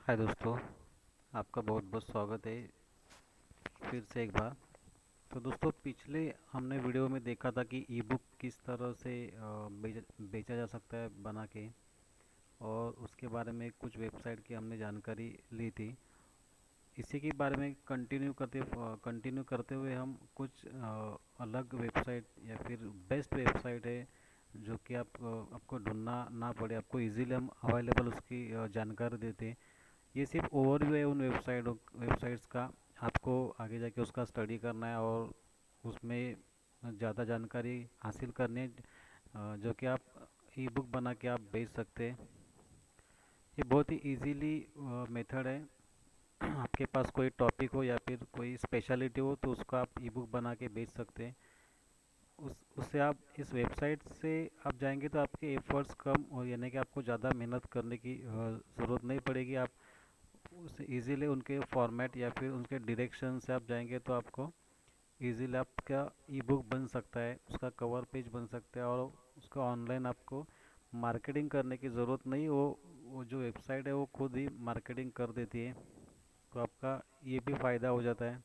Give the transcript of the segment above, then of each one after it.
हाय दोस्तों। आपका बहुत बहुत स्वागत है फिर से एक बार। तो दोस्तों, पिछले हमने वीडियो में देखा था कि ई बुक किस तरह से बेचा जा सकता है बना के, और उसके बारे में कुछ वेबसाइट की हमने जानकारी ली थी। इसी के बारे में कंटिन्यू करते हुए हम कुछ अलग वेबसाइट या फिर बेस्ट वेबसाइट है जो कि आपको ढूंढना ना पड़े, आपको इजीली हम अवेलेबल उसकी जानकारी देते हैं। ये सिर्फ ओवरव्यू है उन वेबसाइट्स का। आपको आगे जाके उसका स्टडी करना है और उसमें ज़्यादा जानकारी हासिल करनी है, जो कि आप ई बुक बना के आप बेच सकते हैं। ये बहुत ही इजीली मेथड है। आपके पास कोई टॉपिक हो या फिर कोई स्पेशलिटी हो तो उसको आप ई बुक बना के बेच सकते हैं। उससे आप इस वेबसाइट से आप जाएंगे तो आपके एफर्ट्स कम, और यानी कि आपको ज़्यादा मेहनत करने की ज़रूरत नहीं पड़ेगी। आप उसे इजीली उनके फॉर्मेट या फिर उनके डायरेक्शन से आप जाएंगे तो आपको इजीली आपका ई बुक बन सकता है, उसका कवर पेज बन सकता है, और उसका ऑनलाइन आपको मार्केटिंग करने की ज़रूरत नहीं। वो जो वेबसाइट है वो खुद ही मार्केटिंग कर देती है। तो आपका ये भी फ़ायदा हो जाता है।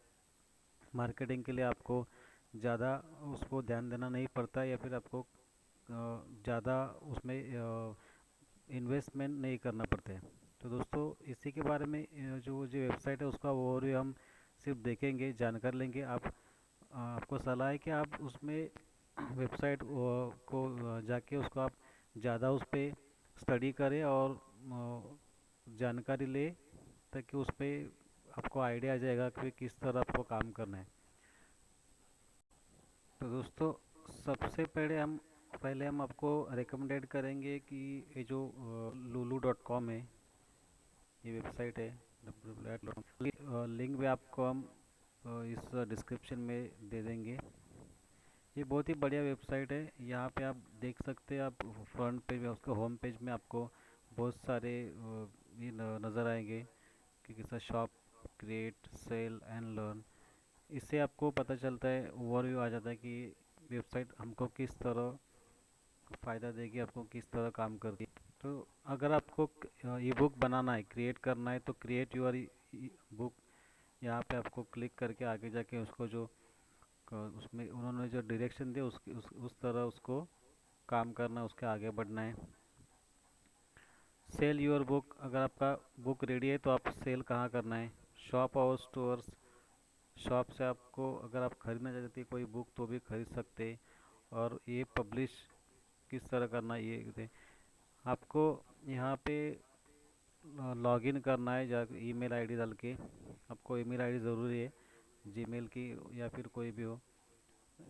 मार्केटिंग के लिए आपको ज़्यादा उसको ध्यान देना नहीं पड़ता, या फिर आपको ज़्यादा उसमें इन्वेस्टमेंट नहीं करना पड़ता है। तो दोस्तों, इसी के बारे में जो जो वेबसाइट है उसका ओवरव्यू हम सिर्फ देखेंगे, जानकारी लेंगे। आपको सलाह है कि आप उसमें वेबसाइट को जाके उसको आप ज़्यादा उस पर स्टडी करें और जानकारी ले, ताकि उस पर आपको आइडिया आ जाएगा कि किस तरह आपको काम करना है। तो दोस्तों, सबसे पहले हम आपको रिकमेंडेड करेंगे कि ये जो lulu.com है, ये वेबसाइट है www.lulu.com। लिंक भी आपको हम इस डिस्क्रिप्शन में दे देंगे। ये बहुत ही बढ़िया वेबसाइट है। यहाँ पे आप देख सकते हैं, आप फ्रंट पेज में उसके होम पेज में आपको बहुत सारे ये नज़र आएंगे कि कैसा shop, create, sell and learn. इससे आपको पता चलता है, ओवरव्यू आ जाता है कि वेबसाइट हमको किस तरह फ़ायदा देगी, आपको किस तरह काम करती है। तो अगर आपको ई बुक बनाना है, क्रिएट करना है, तो क्रिएट यूर बुक, यहाँ पे आपको क्लिक करके आगे जाके उसको जो उसमें उन्होंने जो डायरेक्शन दिया उस तरह उसको काम करना है, उसके आगे बढ़ना है। सेल योर बुक, अगर आपका बुक रेडी है तो आप सेल कहाँ करना है? शॉप और स्टोर्स। शॉप से आपको अगर आप खरीदना चाहते हैं कोई बुक तो भी खरीद सकते हैं। और ये पब्लिश किस तरह करना है ये आपको यहाँ पे लॉगिन करना है, जा ईमेल आईडी डाल के। आपको ईमेल आईडी ज़रूरी है, जीमेल की या फिर कोई भी हो।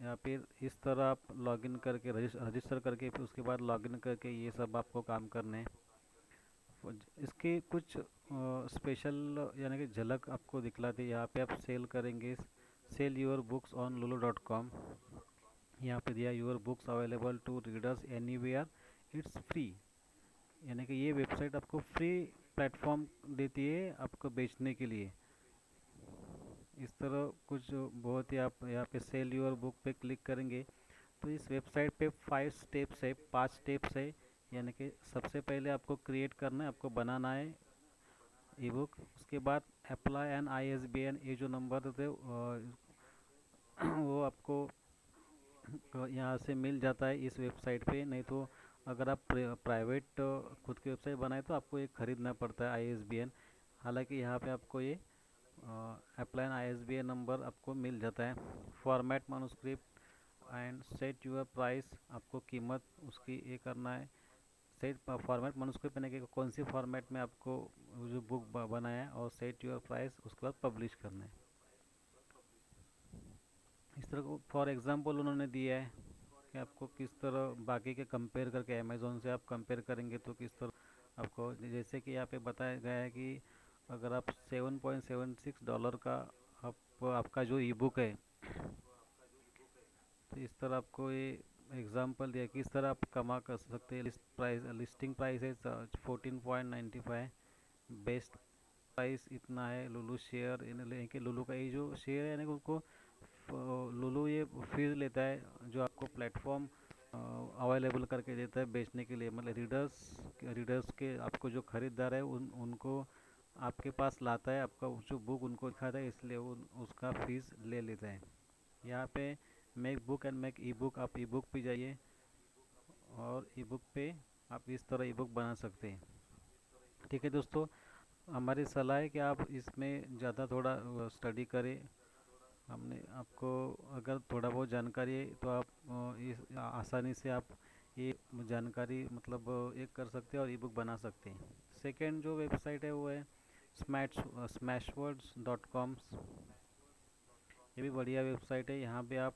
या फिर इस तरह आप लॉगिन करके रजिस्टर करके फिर उसके बाद लॉगिन करके ये सब आपको काम करने हैं। इसके कुछ स्पेशल यानी कि झलक आपको दिखलाते हैं। यहाँ पे आप सेल करेंगे, sell your books on lulu.com। यहाँ पे दिया your books available to readers anywhere, it's free. यानी कि ये वेबसाइट आपको फ्री प्लेटफॉर्म देती है आपको बेचने के लिए। इस तरह कुछ बहुत ही, आप यहाँ पे सेल योर बुक पे क्लिक करेंगे तो इस वेबसाइट पे 5 स्टेप्स है। यानी कि सबसे पहले आपको क्रिएट करना है, आपको बनाना है ई बुक। उसके बाद अप्लाई एन ISBN, ये जो नंबर थे वो आपको यहाँ से मिल जाता है इस वेबसाइट पे। नहीं तो अगर आप प्राइवेट खुद की वेबसाइट बनाए तो आपको ये खरीदना पड़ता है ISBN। हालांकि यहाँ पे आपको ये अप्लाई ISBN नंबर आपको मिल जाता है। Format manuscript and set your price, आपको कीमत उसकी ये करना है। सेट फॉर्मेट manuscript यानी कि कौन सी फॉर्मेट में आपको जो बुक बनाया है, और सेट यूर प्राइस उसके बाद पब्लिश करना है। इस तरह को फॉर एग्जांपल उन्होंने दिया है कि आपको किस तरह बाकी के कंपेयर करके, अमेज़ोन से आप कंपेयर करेंगे तो किस तरह आपको, जैसे कि यहाँ पे बताया गया है कि अगर आप $7.76 का आपका जो ई बुक है, तो इस तरह आपको ये एग्जांपल दिया कि इस तरह आप कमा कर सकते हैं। लिस्टिंग प्राइस है 14.95, बेस्ट प्राइस इतना है। लुलू शेयर यानी कि लुलू का ये जो शेयर है, यानी कि उसको लुलू ये फीस लेता है जो आपको प्लेटफॉर्म अवेलेबल करके देता है बेचने के लिए। मतलब रीडर्स रीडर्स के आपको जो खरीदार है उनको आपके पास लाता है, आपका जो बुक उनको दिखाता है, इसलिए वो उसका फीस ले लेते हैं। यहाँ पे make book and make E book, आप ई बुक पे जाइए और ई बुक पे आप इस तरह ई बुक बना सकते हैं। ठीक है दोस्तों, हमारी सलाह है कि आप इसमें ज़्यादा थोड़ा स्टडी करें। हमने आपको अगर थोड़ा बहुत जानकारी है तो आप इस आसानी से आप ये जानकारी मतलब एक कर सकते हैं और ई बुक बना सकते हैं। सेकेंड जो वेबसाइट है वो है smashwords.com। ये भी बढ़िया वेबसाइट है। यहाँ पे आप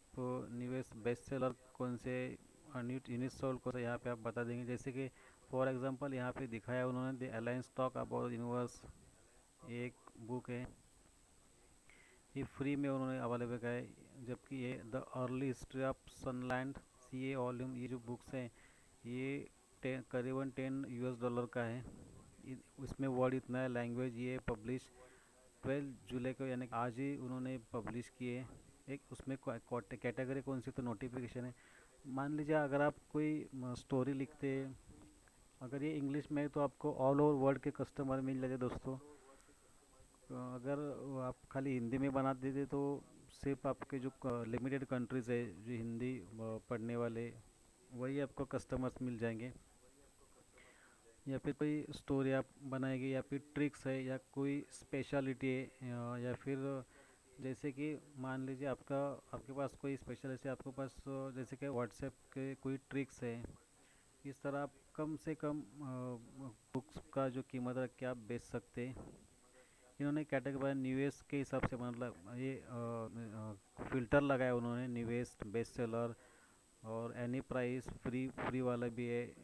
निवेश बेस्ट सेलर कौन से यूनिट सोल्ड कौन सा यहाँ पे आप बता देंगे। जैसे कि फॉर एग्जांपल यहाँ पे दिखाया उन्होंने the alliance talk about universe, एक बुक है, ये फ्री में उन्होंने अवेलेबल का है। जबकि ये the early history of Sunland C A volume, ये जो बुक्स हैं ये करीबन $10 का है। इसमें वर्ड इतना है, लैंग्वेज ये पब्लिश 12 जुलाई को, यानी आज ही उन्होंने पब्लिश किए। एक उसमें कैटेगरी कौन सी, तो नोटिफिकेशन है। मान लीजिए अगर आप कोई स्टोरी लिखते हैं, अगर ये इंग्लिश में है तो आपको ऑल ओवर वर्ल्ड के कस्टमर मिल जाते दोस्तों। अगर आप खाली हिंदी में बना देते तो सिर्फ आपके जो लिमिटेड कंट्रीज़ है जो हिंदी पढ़ने वाले, वही आपको कस्टमर्स मिल जाएंगे। या फिर कोई स्टोरी आप बनाएंगे, या फिर ट्रिक्स है, या कोई स्पेशलिटी है, या फिर जैसे कि मान लीजिए आपके पास कोई स्पेशल, जैसे आपके पास जैसे कि व्हाट्सएप के कोई ट्रिक्स है। इस तरह आप कम से कम बुक्स का जो कीमत रख के आप बेच सकते हैं। इन्होंने कैटेगरी निवेश के हिसाब से, मतलब ये फिल्टर लगाया उन्होंने, निवेश, बेस्ट सेलर और एनी प्राइस, फ्री फ्री वाला भी है,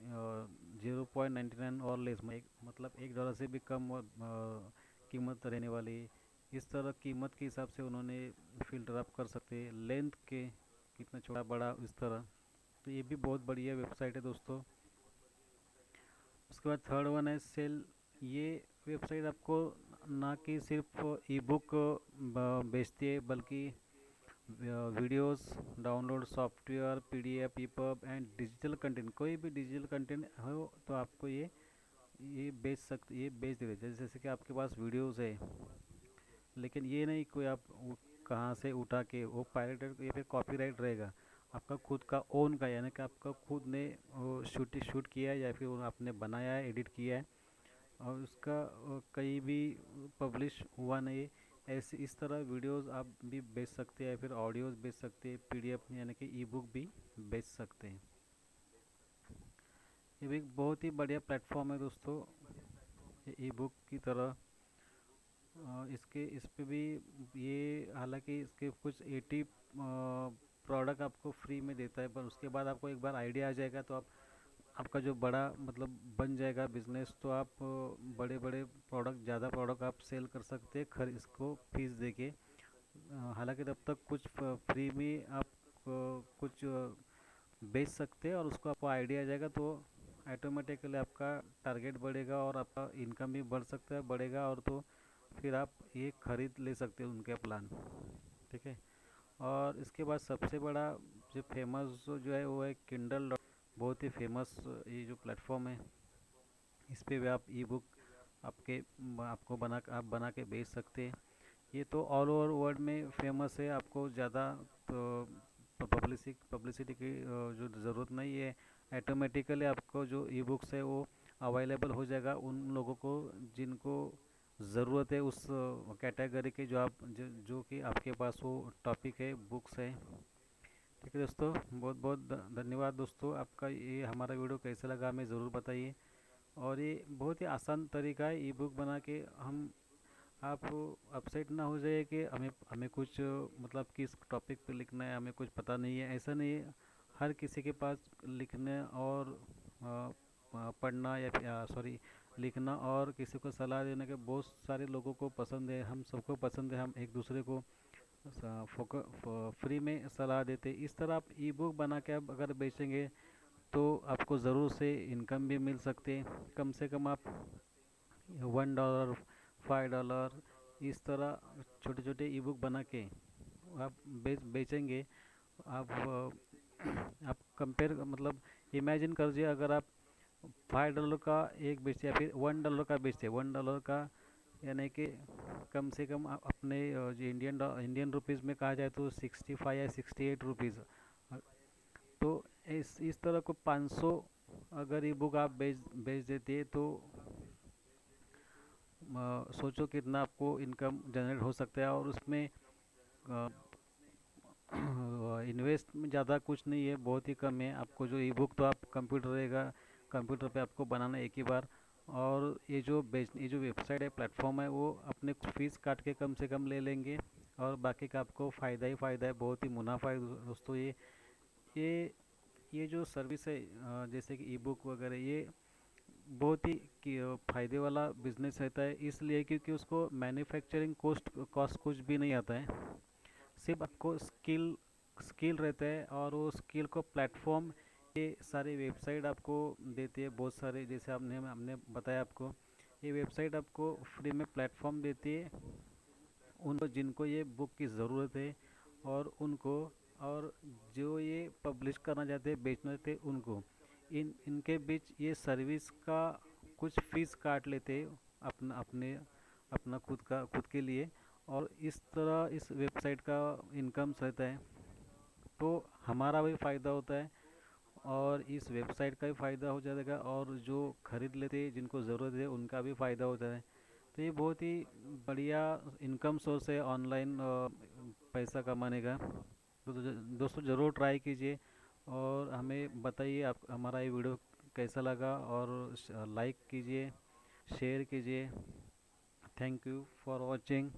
0.99 और लेस, मतलब $1 से भी कम कीमत रहने वाली। इस तरह कीमत के हिसाब से उन्होंने फिल्टर अप कर सकते हैं, लेंथ के कितना छोटा बड़ा इस तरह। तो ये भी बहुत बढ़िया वेबसाइट है दोस्तों। उसके बाद थर्ड वन है सेल। ये वेबसाइट आपको ना कि सिर्फ ई बुक बेचती है, बल्कि videos, download software, PDF, EPUB and digital content, कोई भी डिजिटल कंटेंट हो तो आपको ये बेच देते हैं। जैसे कि आपके पास वीडियोस है, लेकिन ये नहीं कोई आप कहाँ से उठा के वो पायरेटेड या फिर कॉपीराइट रहेगा, आपका खुद का ओन का, यानी कि आपका खुद ने वो शूट किया है या फिर आपने बनाया है, एडिट किया है, और उसका कहीं भी पब्लिश हुआ नहीं है। ऐसे इस तरह वीडियोस आप भी बेच सकते हैं, या फिर ऑडियोज बेच सकते हैं, पीडीएफ यानी कि ई बुक भी बेच सकते हैं। ये भी एक बहुत ही बढ़िया प्लेटफॉर्म है दोस्तों, ई बुक की तरह। इसके इस पे भी ये, हालांकि इसके कुछ 80 प्रोडक्ट आपको फ्री में देता है, पर उसके बाद आपको एक बार आइडिया आ जाएगा तो आपका जो बड़ा मतलब बन जाएगा बिजनेस, तो आप बड़े बड़े प्रोडक्ट, ज़्यादा प्रोडक्ट आप सेल कर सकते हैं इसको फीस दे के। हालांकि तब तक कुछ फ्री में आप कुछ बेच सकते हैं, और उसको आपको आइडिया आ जाएगा तो ऑटोमेटिकली आपका टारगेट बढ़ेगा और आपका इनकम भी बढ़ सकता है, बढ़ेगा, और तो फिर आप ये खरीद ले सकते हैं उनके प्लान। ठीक है। और इसके बाद सबसे बड़ा जो फेमस जो है वो है किंडल। बहुत ही फेमस ये जो प्लेटफॉर्म है, इस पे भी आप ई बुक आपको आप बना के बेच सकते हैं। ये तो ऑल ओवर वर्ल्ड में फेमस है, आपको ज़्यादा तो पब्लिसिटी की जो ज़रूरत नहीं है। ऑटोमेटिकली आपको जो ई बुक्स है वो अवेलेबल हो जाएगा उन लोगों को जिनको ज़रूरत है, उस कैटेगरी के, जो कि आपके पास वो टॉपिक है, बुक्स है। ठीक है दोस्तों, बहुत बहुत धन्यवाद दोस्तों। आपका ये हमारा वीडियो कैसा लगा हमें ज़रूर बताइए। और ये बहुत ही आसान तरीका है ई बुक बना के। हम आप अपसेट ना हो जाइए कि हमें हमें कुछ मतलब किस टॉपिक पे लिखना है, हमें कुछ पता नहीं है, ऐसा नहीं है। हर किसी के पास लिखने और पढ़ना, या सॉरी, लिखना और किसी को सलाह देने के बहुत सारे लोगों को पसंद है, हम सबको पसंद है। हम एक दूसरे को फ्री में सलाह देते। इस तरह आप ई बुक बना के आप अगर बेचेंगे तो आपको ज़रूर से इनकम भी मिल सकते हैं। कम से कम आप $1, $5 इस तरह छोटे छोटे ई बुक बना के आप बेचेंगे। आप आप कंपेयर, मतलब इमेजिन कर अगर आप $5 का एक बेचते या फिर $1 का बेचते, $1 का यानी कि कम से कम अपने जो इंडियन रुपीज़ में कहा जाए तो 65 या 68 रुपीज़। तो इस तरह को 500 अगर ई बुक आप बेच बेच देते तो सोचो कितना आपको इनकम जनरेट हो सकता है। और उसमें इन्वेस्ट में ज़्यादा कुछ नहीं है, बहुत ही कम है। आपको जो ई बुक तो आप कंप्यूटर रहेगा, कंप्यूटर पे आपको बनाना एक ही बार। और ये जो वेबसाइट है, प्लेटफॉर्म है, वो अपने फीस काट के कम से कम ले लेंगे और बाकी का आपको फ़ायदा ही फ़ायदा है, बहुत ही मुनाफा है दोस्तों। ये ये जो सर्विस है जैसे कि ई बुक वगैरह, ये बहुत ही फ़ायदे वाला बिजनेस रहता है, इसलिए क्योंकि उसको मैन्युफैक्चरिंग कॉस्ट कुछ भी नहीं आता है। सिर्फ आपको स्किल स्किल रहता है और वो स्किल को प्लेटफॉर्म, ये सारी वेबसाइट आपको देती है बहुत सारे। जैसे आपने हमने बताया आपको, ये वेबसाइट आपको फ्री में प्लेटफॉर्म देती है उनको जिनको ये बुक की ज़रूरत है, और उनको, और जो ये पब्लिश करना चाहते हैं, बेचना चाहते हैं, उनको इनके बीच ये सर्विस का कुछ फीस काट लेते हैं अपना खुद के लिए। और इस तरह इस वेबसाइट का इनकम रहता है, तो हमारा भी फ़ायदा होता है और इस वेबसाइट का भी फ़ायदा हो जाएगा, और जो खरीद लेते हैं जिनको ज़रूरत है उनका भी फ़ायदा होता है। तो ये बहुत ही बढ़िया इनकम सोर्स है ऑनलाइन पैसा कमाने का। तो दोस्तों ज़रूर ट्राई कीजिए और हमें बताइए आप हमारा ये वीडियो कैसा लगा, और लाइक कीजिए, शेयर कीजिए। Thank you for watching.